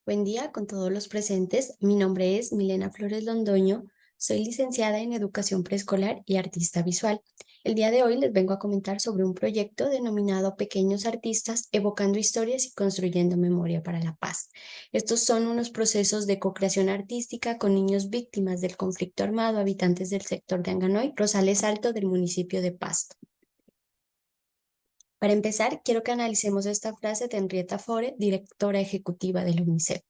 Buen día con todos los presentes. Mi nombre es Milena Flores Londoño. Soy licenciada en Educación Preescolar y artista visual. El día de hoy les vengo a comentar sobre un proyecto denominado Pequeños Artistas, evocando historias y construyendo memoria para la paz. Estos son unos procesos de co-creación artística con niños víctimas del conflicto armado, habitantes del sector de Anganoy, Rosales Alto del municipio de Pasto. Para empezar, quiero que analicemos esta frase de Henrietta Fore, directora ejecutiva del UNICEF.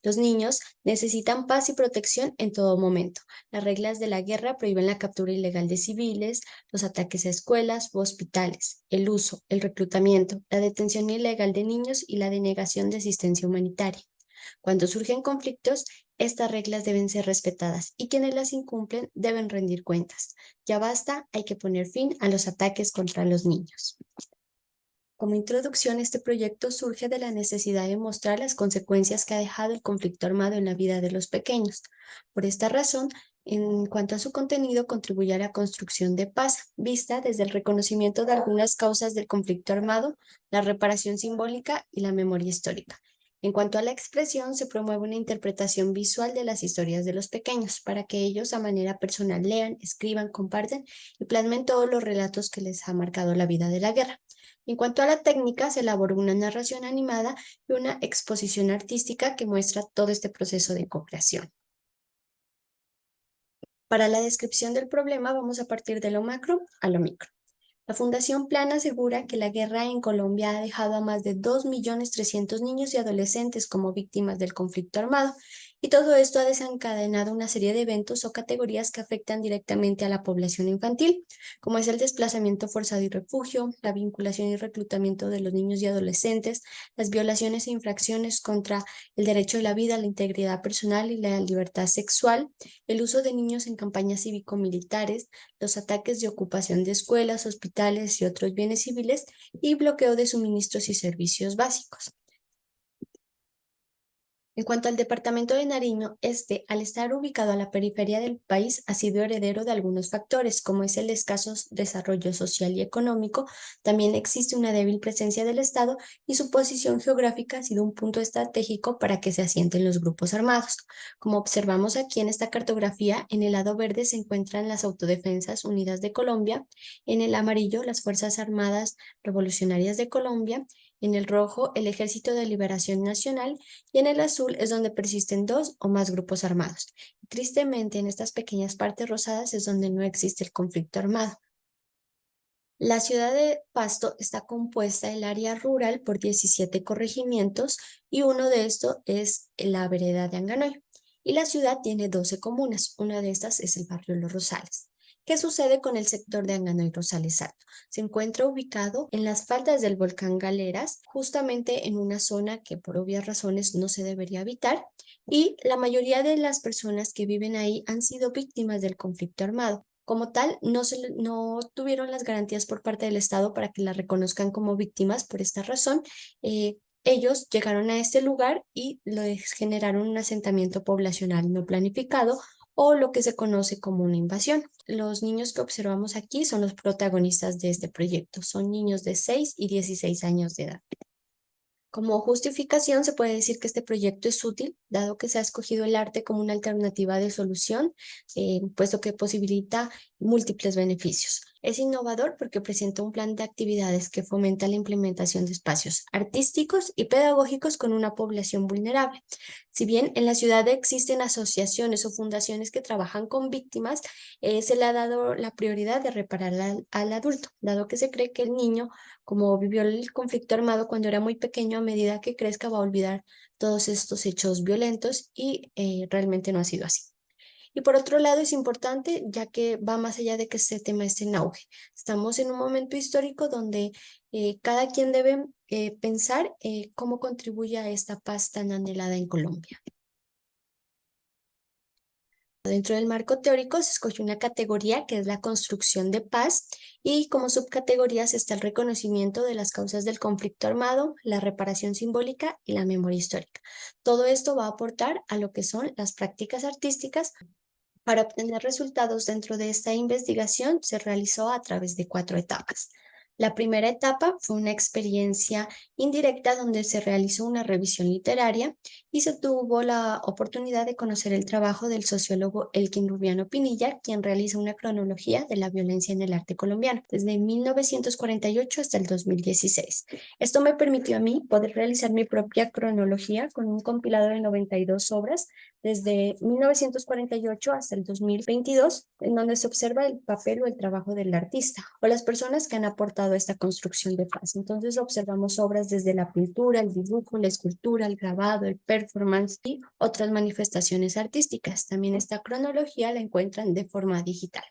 Los niños necesitan paz y protección en todo momento. Las reglas de la guerra prohíben la captura ilegal de civiles, los ataques a escuelas u hospitales, el uso, el reclutamiento, la detención ilegal de niños y la denegación de asistencia humanitaria. Cuando surgen conflictos, estas reglas deben ser respetadas y quienes las incumplen deben rendir cuentas. Ya basta, hay que poner fin a los ataques contra los niños. Como introducción, este proyecto surge de la necesidad de mostrar las consecuencias que ha dejado el conflicto armado en la vida de los pequeños. Por esta razón, en cuanto a su contenido, contribuye a la construcción de paz, vista desde el reconocimiento de algunas causas del conflicto armado, la reparación simbólica y la memoria histórica. En cuanto a la expresión, se promueve una interpretación visual de las historias de los pequeños, para que ellos a manera personal lean, escriban, compartan y plasmen todos los relatos que les ha marcado la vida de la guerra. En cuanto a la técnica, se elaboró una narración animada y una exposición artística que muestra todo este proceso de co-creación. Para la descripción del problema vamos a partir de lo macro a lo micro. La Fundación Plan asegura que la guerra en Colombia ha dejado a más de 2.300.000 niños y adolescentes como víctimas del conflicto armado, y todo esto ha desencadenado una serie de eventos o categorías que afectan directamente a la población infantil, como es el desplazamiento forzado y refugio, la vinculación y reclutamiento de los niños y adolescentes, las violaciones e infracciones contra el derecho de la vida, la integridad personal y la libertad sexual, el uso de niños en campañas cívico-militares, los ataques de ocupación de escuelas, hospitales y otros bienes civiles y bloqueo de suministros y servicios básicos. En cuanto al departamento de Nariño, este, al estar ubicado a la periferia del país, ha sido heredero de algunos factores, como es el escaso desarrollo social y económico. También existe una débil presencia del Estado y su posición geográfica ha sido un punto estratégico para que se asienten los grupos armados. Como observamos aquí en esta cartografía, en el lado verde se encuentran las Autodefensas Unidas de Colombia, en el amarillo las Fuerzas Armadas Revolucionarias de Colombia, en el rojo el Ejército de Liberación Nacional y en el azul es donde persisten dos o más grupos armados. Tristemente, en estas pequeñas partes rosadas es donde no existe el conflicto armado. La ciudad de Pasto está compuesta el área rural por 17 corregimientos y uno de estos es la vereda de Anganoy. Y la ciudad tiene 12 comunas, una de estas es el barrio Los Rosales. ¿Qué sucede con el sector de Anganoy Rosales Alto? Se encuentra ubicado en las faldas del volcán Galeras, justamente en una zona que por obvias razones no se debería habitar, y la mayoría de las personas que viven ahí han sido víctimas del conflicto armado. Como tal, no tuvieron las garantías por parte del Estado para que las reconozcan como víctimas. Por esta razón, ellos llegaron a este lugar y les generaron un asentamiento poblacional no planificado o lo que se conoce como una invasión. Los niños que observamos aquí son los protagonistas de este proyecto. Son niños de 6 y 16 años de edad. Como justificación, se puede decir que este proyecto es útil, dado que se ha escogido el arte como una alternativa de solución, puesto que posibilita múltiples beneficios. Es innovador porque presenta un plan de actividades que fomenta la implementación de espacios artísticos y pedagógicos con una población vulnerable. Si bien en la ciudad existen asociaciones o fundaciones que trabajan con víctimas, se le ha dado la prioridad de reparar al adulto, dado que se cree que el niño, como vivió el conflicto armado cuando era muy pequeño, a medida que crezca va a olvidar todos estos hechos violentos y realmente no ha sido así. Y por otro lado es importante ya que va más allá de que este tema esté en auge. Estamos en un momento histórico donde cada quien debe pensar cómo contribuye a esta paz tan anhelada en Colombia. Dentro del marco teórico se escogió una categoría que es la construcción de paz y como subcategorías está el reconocimiento de las causas del conflicto armado, la reparación simbólica y la memoria histórica. Todo esto va a aportar a lo que son las prácticas artísticas. Para obtener resultados dentro de esta investigación se realizó a través de 4 etapas. La primera etapa fue una experiencia indirecta donde se realizó una revisión literaria y se tuvo la oportunidad de conocer el trabajo del sociólogo Elkin Rubiano Pinilla, quien realiza una cronología de la violencia en el arte colombiano desde 1948 hasta el 2016. Esto me permitió a mí poder realizar mi propia cronología con un compilado de 92 obras desde 1948 hasta el 2022, en donde se observa el papel o el trabajo del artista o las personas que han aportado a esta construcción de paz. Entonces observamos obras desde la pintura, el dibujo, la escultura, el grabado, el performance y otras manifestaciones artísticas. También esta cronología la encuentran de forma digital.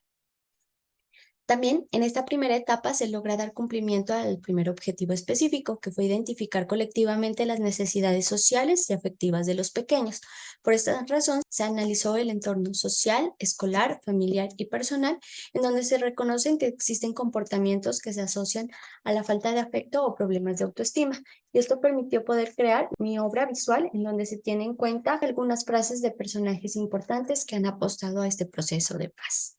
También en esta primera etapa se logra dar cumplimiento al primer objetivo específico, que fue identificar colectivamente las necesidades sociales y afectivas de los pequeños. Por esta razón, se analizó el entorno social, escolar, familiar y personal, en donde se reconocen que existen comportamientos que se asocian a la falta de afecto o problemas de autoestima. Y esto permitió poder crear mi obra visual, en donde se tienen en cuenta algunas frases de personajes importantes que han apostado a este proceso de paz.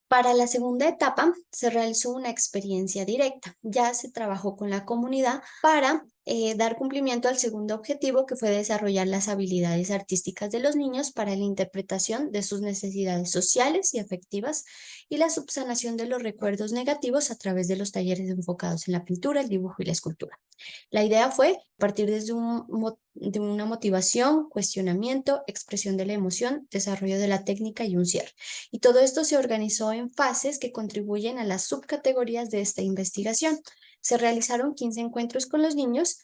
Para la segunda etapa se realizó una experiencia directa. Ya se trabajó con la comunidad para dar cumplimiento al segundo objetivo, que fue desarrollar las habilidades artísticas de los niños para la interpretación de sus necesidades sociales y afectivas y la subsanación de los recuerdos negativos a través de los talleres enfocados en la pintura, el dibujo y la escultura. La idea fue partir desde de una motivación, cuestionamiento, expresión de la emoción, desarrollo de la técnica y un cierre. Y todo esto se organizó en fases que contribuyen a las subcategorías de esta investigación. Se realizaron 15 encuentros con los niños.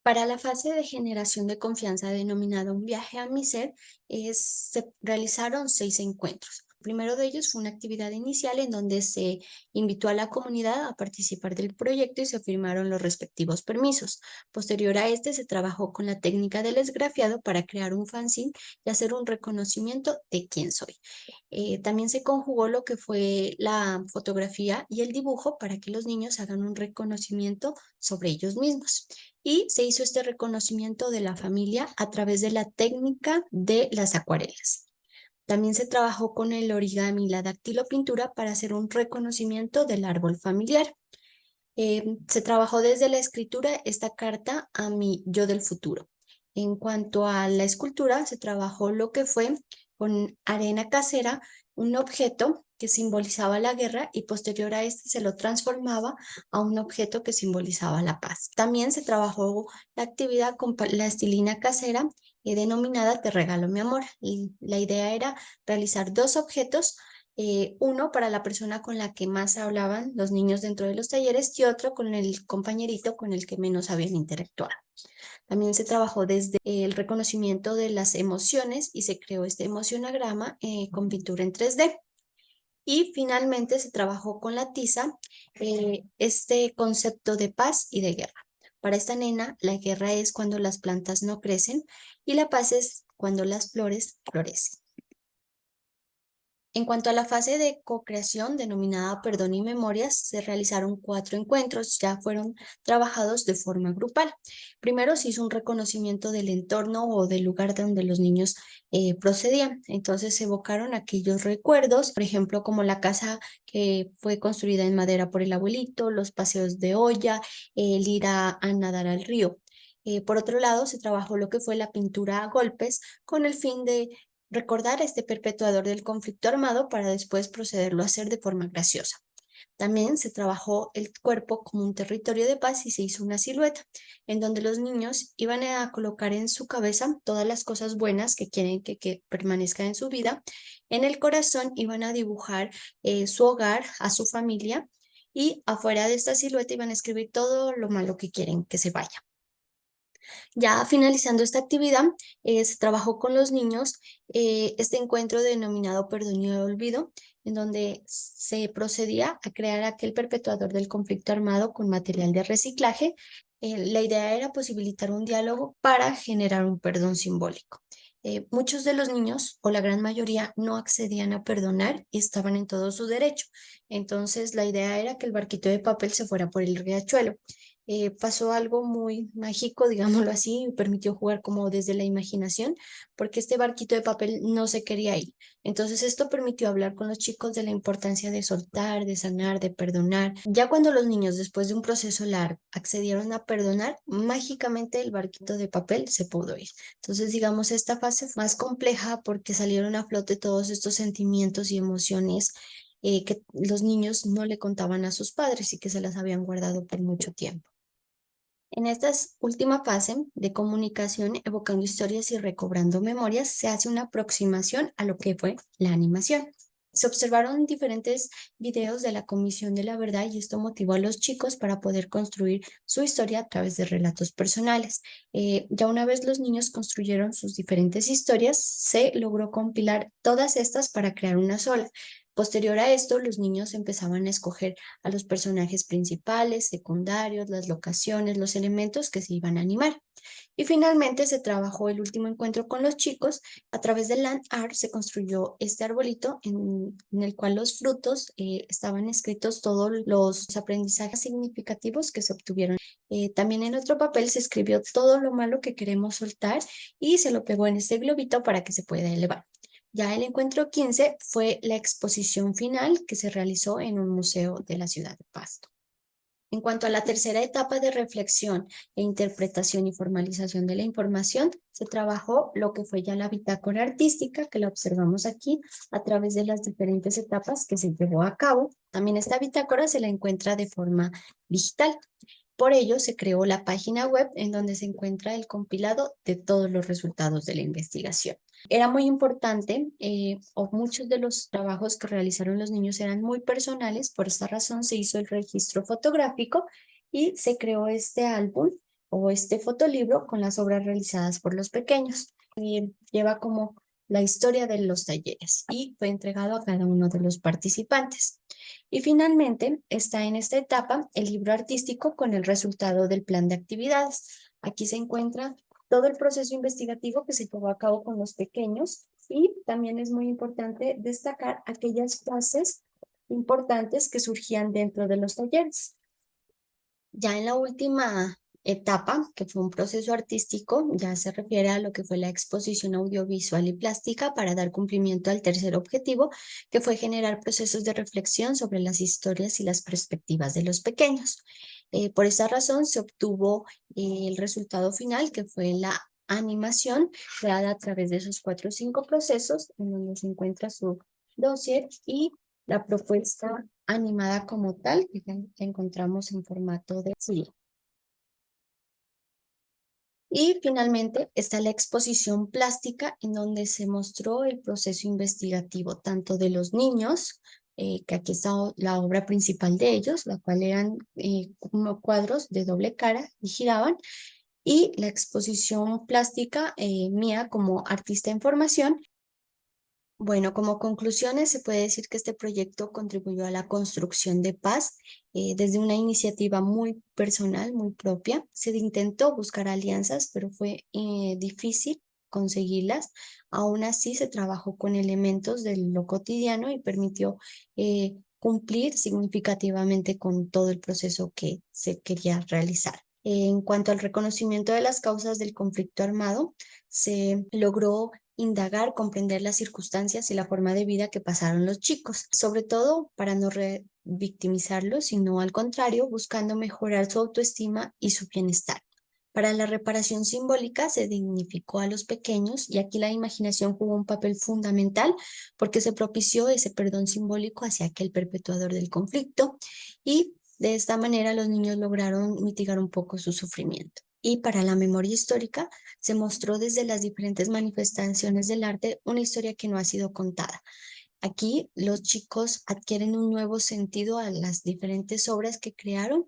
Para la fase de generación de confianza denominada Un viaje a mi ser, se realizaron 6 encuentros. El primero de ellos fue una actividad inicial en donde se invitó a la comunidad a participar del proyecto y se firmaron los respectivos permisos. Posterior a este se trabajó con la técnica del esgrafiado para crear un fanzine y hacer un reconocimiento de quién soy. También se conjugó lo que fue la fotografía y el dibujo para que los niños hagan un reconocimiento sobre ellos mismos. Y se hizo este reconocimiento de la familia a través de la técnica de las acuarelas. También se trabajó con el origami y la dactilopintura para hacer un reconocimiento del árbol familiar. Se trabajó desde la escritura esta carta a mi yo del futuro. En cuanto a la escultura, se trabajó lo que fue con arena casera, un objeto que simbolizaba la guerra y posterior a este se lo transformaba a un objeto que simbolizaba la paz. También se trabajó la actividad con plastilina casera denominada Te regalo mi amor. Y la idea era realizar 2 objetos, uno para la persona con la que más hablaban los niños dentro de los talleres y otro con el compañerito con el que menos habían interactuado. También se trabajó desde el reconocimiento de las emociones y se creó este emocionagrama con pintura en 3D. Y finalmente se trabajó con la tiza este concepto de paz y de guerra. Para esta nena, la guerra es cuando las plantas no crecen y la paz es cuando las flores florecen. En cuanto a la fase de co-creación denominada Perdón y Memorias, se realizaron 4 encuentros, ya fueron trabajados de forma grupal. Primero se hizo un reconocimiento del entorno o del lugar de donde los niños procedían. Entonces se evocaron aquellos recuerdos, por ejemplo, como la casa que fue construida en madera por el abuelito, los paseos de olla, el ir a nadar al río. Por otro lado, se trabajó lo que fue la pintura a golpes con el fin de recordar a este perpetuador del conflicto armado para después procederlo a hacer de forma graciosa. También se trabajó el cuerpo como un territorio de paz y se hizo una silueta en donde los niños iban a colocar en su cabeza todas las cosas buenas que quieren que permanezcan en su vida. En el corazón iban a dibujar su hogar, a su familia y afuera de esta silueta iban a escribir todo lo malo que quieren que se vaya. Ya finalizando esta actividad, se trabajó con los niños este encuentro denominado Perdón y Olvido, en donde se procedía a crear aquel perpetuador del conflicto armado con material de reciclaje. La idea era posibilitar un diálogo para generar un perdón simbólico. Muchos de los niños, o la gran mayoría, no accedían a perdonar y estaban en todo su derecho. Entonces, la idea era que el barquito de papel se fuera por el riachuelo. pasó algo muy mágico, digámoslo así, y permitió jugar como desde la imaginación, porque este barquito de papel no se quería ir. Entonces esto permitió hablar con los chicos de la importancia de soltar, de sanar, de perdonar. Ya cuando los niños, después de un proceso largo, accedieron a perdonar, mágicamente el barquito de papel se pudo ir. Entonces, digamos, esta fase fue más compleja porque salieron a flote todos estos sentimientos y emociones que los niños no le contaban a sus padres y que se las habían guardado por mucho tiempo. En esta última fase de comunicación, evocando historias y recobrando memorias, se hace una aproximación a lo que fue la animación. Se observaron diferentes videos de la Comisión de la Verdad y esto motivó a los chicos para poder construir su historia a través de relatos personales. Ya una vez los niños construyeron sus diferentes historias, se logró compilar todas estas para crear una sola. Posterior a esto, los niños empezaban a escoger a los personajes principales, secundarios, las locaciones, los elementos que se iban a animar. Y finalmente se trabajó el último encuentro con los chicos. A través del Land Art se construyó este arbolito en el cual los frutos estaban escritos todos los aprendizajes significativos que se obtuvieron. También en otro papel se escribió todo lo malo que queremos soltar y se lo pegó en este globito para que se pueda elevar. Ya el encuentro 15 fue la exposición final que se realizó en un museo de la ciudad de Pasto. En cuanto a la tercera etapa de reflexión e interpretación y formalización de la información, se trabajó lo que fue ya la bitácora artística, que la observamos aquí a través de las diferentes etapas que se llevó a cabo. También esta bitácora se la encuentra de forma digital. Por ello, se creó la página web en donde se encuentra el compilado de todos los resultados de la investigación. Era muy importante, o muchos de los trabajos que realizaron los niños eran muy personales, por esta razón se hizo el registro fotográfico y se creó este álbum o este fotolibro con las obras realizadas por los pequeños. Lleva como la historia de los talleres y fue entregado a cada uno de los participantes. Y finalmente está en esta etapa el libro artístico con el resultado del plan de actividades. Aquí se encuentra todo el proceso investigativo que se llevó a cabo con los pequeños y también es muy importante destacar aquellas frases importantes que surgían dentro de los talleres. Ya en la última etapa, que fue un proceso artístico, ya se refiere a lo que fue la exposición audiovisual y plástica para dar cumplimiento al tercer objetivo, que fue generar procesos de reflexión sobre las historias y las perspectivas de los pequeños. Por esa razón se obtuvo el resultado final, que fue la animación creada a través de esos 4 o 5 procesos, en donde se encuentra su dossier y la propuesta animada como tal, que la encontramos en formato de CD. Y finalmente está la exposición plástica en donde se mostró el proceso investigativo tanto de los niños, que aquí está la obra principal de ellos, la cual eran como cuadros de doble cara y giraban, y la exposición plástica mía como artista en formación. Bueno, como conclusiones se puede decir que este proyecto contribuyó a la construcción de paz desde una iniciativa muy personal, muy propia. Se intentó buscar alianzas, pero fue difícil conseguirlas. Aún así, se trabajó con elementos de lo cotidiano y permitió cumplir significativamente con todo el proceso que se quería realizar. En cuanto al reconocimiento de las causas del conflicto armado, se logró indagar, comprender las circunstancias y la forma de vida que pasaron los chicos, sobre todo para no victimizarlos, sino al contrario, buscando mejorar su autoestima y su bienestar. Para la reparación simbólica se dignificó a los pequeños y aquí la imaginación jugó un papel fundamental porque se propició ese perdón simbólico hacia aquel perpetuador del conflicto y de esta manera los niños lograron mitigar un poco su sufrimiento. Y para la memoria histórica se mostró desde las diferentes manifestaciones del arte una historia que no ha sido contada. Aquí los chicos adquieren un nuevo sentido a las diferentes obras que crearon,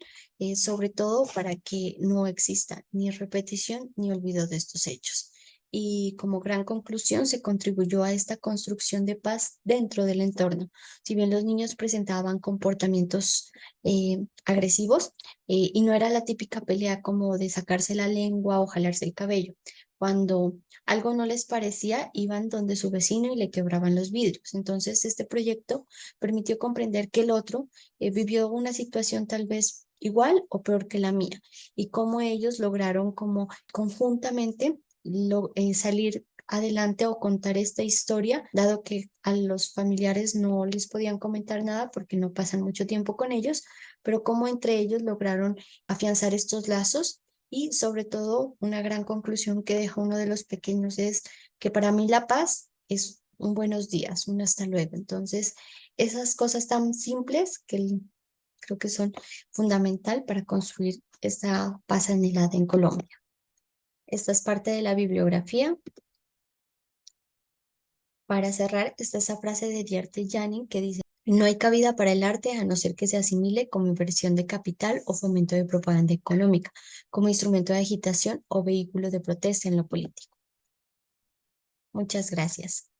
sobre todo para que no exista ni repetición ni olvido de estos hechos. Y como gran conclusión se contribuyó a esta construcción de paz dentro del entorno. Si bien los niños presentaban comportamientos agresivos y no era la típica pelea como de sacarse la lengua o jalarse el cabello. Cuando algo no les parecía, iban donde su vecino y le quebraban los vidrios. Entonces, este proyecto permitió comprender que el otro vivió una situación tal vez igual o peor que la mía, y cómo ellos lograron como conjuntamente salir adelante o contar esta historia, dado que a los familiares no les podían comentar nada porque no pasan mucho tiempo con ellos, pero cómo entre ellos lograron afianzar estos lazos. Y sobre todo, una gran conclusión que deja uno de los pequeños es que para mí la paz es un buenos días, un hasta luego. Entonces, esas cosas tan simples que creo que son fundamental para construir esta paz anhelada en Colombia. Esta es parte de la bibliografía. Para cerrar, está esa frase de Dieter Janin que dice: no hay cabida para el arte a no ser que se asimile como inversión de capital o fomento de propaganda económica, como instrumento de agitación o vehículo de protesta en lo político. Muchas gracias.